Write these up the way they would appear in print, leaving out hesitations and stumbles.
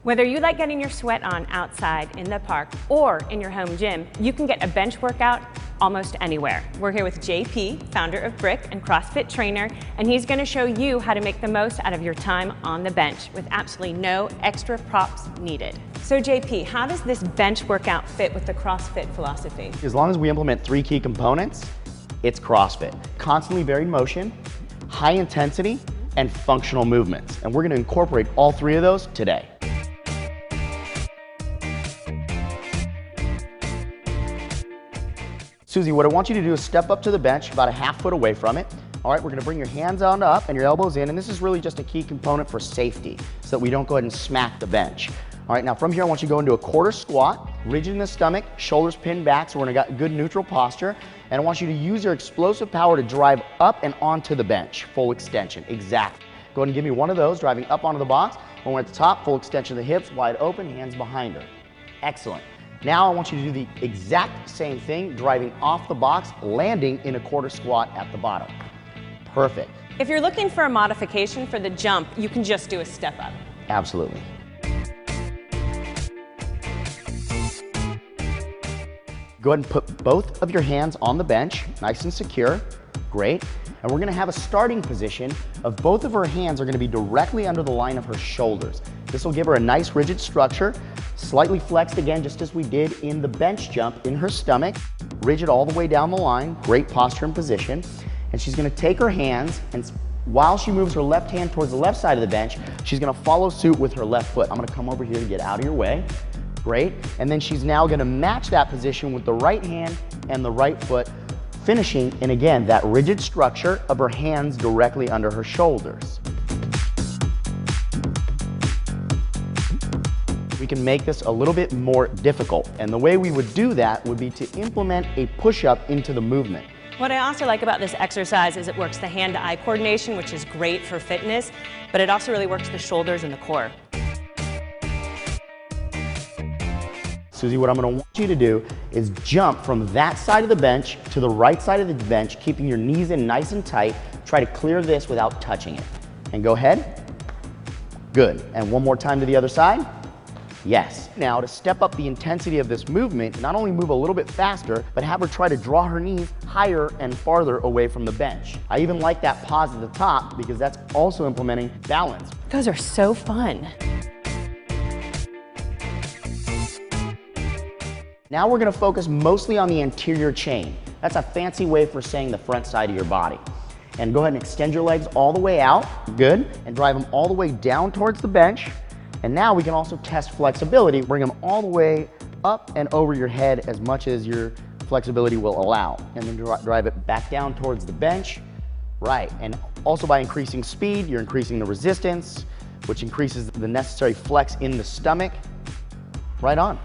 Whether you like getting your sweat on outside, in the park, or in your home gym, you can get a bench workout almost anywhere. We're here with JP, founder of Brick and CrossFit trainer, and he's going to show you how to make the most out of your time on the bench with absolutely no extra props needed. So JP, how does this bench workout fit with the CrossFit philosophy? As long as we implement 3 key components, it's CrossFit. Constantly varied motion, high intensity, and functional movements. And we're going to incorporate all 3 of those today. Susie, what I want you to do is step up to the bench about a half foot away from it. All right, we're gonna bring your hands on up and your elbows in, and this is really just a key component for safety so that we don't go ahead and smack the bench. All right, now from here I want you to go into a quarter squat, rigid in the stomach, shoulders pinned back, so we're in a good neutral posture, and I want you to use your explosive power to drive up and onto the bench, full extension, exactly. Go ahead and give me one of those, driving up onto the box. When we're at the top, full extension of the hips, wide open, hands behind her. Excellent. Now I want you to do the exact same thing, driving off the box, landing in a quarter squat at the bottom. Perfect. If you're looking for a modification for the jump, you can just do a step up. Absolutely. Go ahead and put both of your hands on the bench, nice and secure. Great. And we're gonna have a starting position of both of her hands are gonna be directly under the line of her shoulders. This will give her a nice rigid structure, slightly flexed again, just as we did in the bench jump in her stomach, rigid all the way down the line, great posture and position. And she's gonna take her hands, and while she moves her left hand towards the left side of the bench, she's gonna follow suit with her left foot. I'm gonna come over here to get out of your way. Great. And then she's now gonna match that position with the right hand and the right foot, finishing in, again, that rigid structure of her hands directly under her shoulders. We can make this a little bit more difficult, and the way we would do that would be to implement a push-up into the movement. What I also like about this exercise is it works the hand-to-eye coordination, which is great for fitness, but it also really works the shoulders and the core. Susie, what I'm gonna want you to do is jump from that side of the bench to the right side of the bench, keeping your knees in nice and tight. Try to clear this without touching it. And go ahead. Good. And one more time to the other side. Yes. Now to step up the intensity of this movement, not only move a little bit faster, but have her try to draw her knees higher and farther away from the bench. I even like that pause at the top because that's also implementing balance. Those are so fun. Now we're gonna focus mostly on the anterior chain. That's a fancy way for saying the front side of your body. And go ahead and extend your legs all the way out, good, and drive them all the way down towards the bench. And now we can also test flexibility, bring them all the way up and over your head as much as your flexibility will allow. And then drive it back down towards the bench, right. And also by increasing speed, you're increasing the resistance, which increases the necessary flex in the stomach, right on.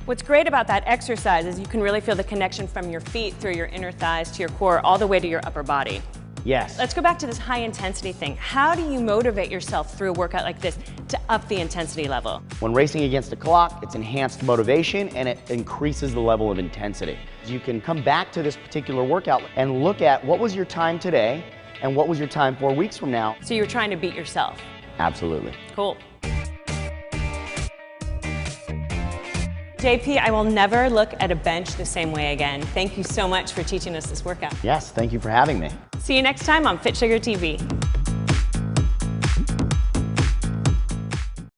What's great about that exercise is you can really feel the connection from your feet through your inner thighs to your core all the way to your upper body. Yes. Let's go back to this high intensity thing. How do you motivate yourself through a workout like this to up the intensity level? When racing against the clock, it's enhanced motivation and it increases the level of intensity. You can come back to this particular workout and look at what was your time today and what was your time 4 weeks from now. So you're trying to beat yourself. Absolutely. Cool. JP, I will never look at a bench the same way again. Thank you so much for teaching us this workout. Yes, thank you for having me. See you next time on Fit Sugar TV.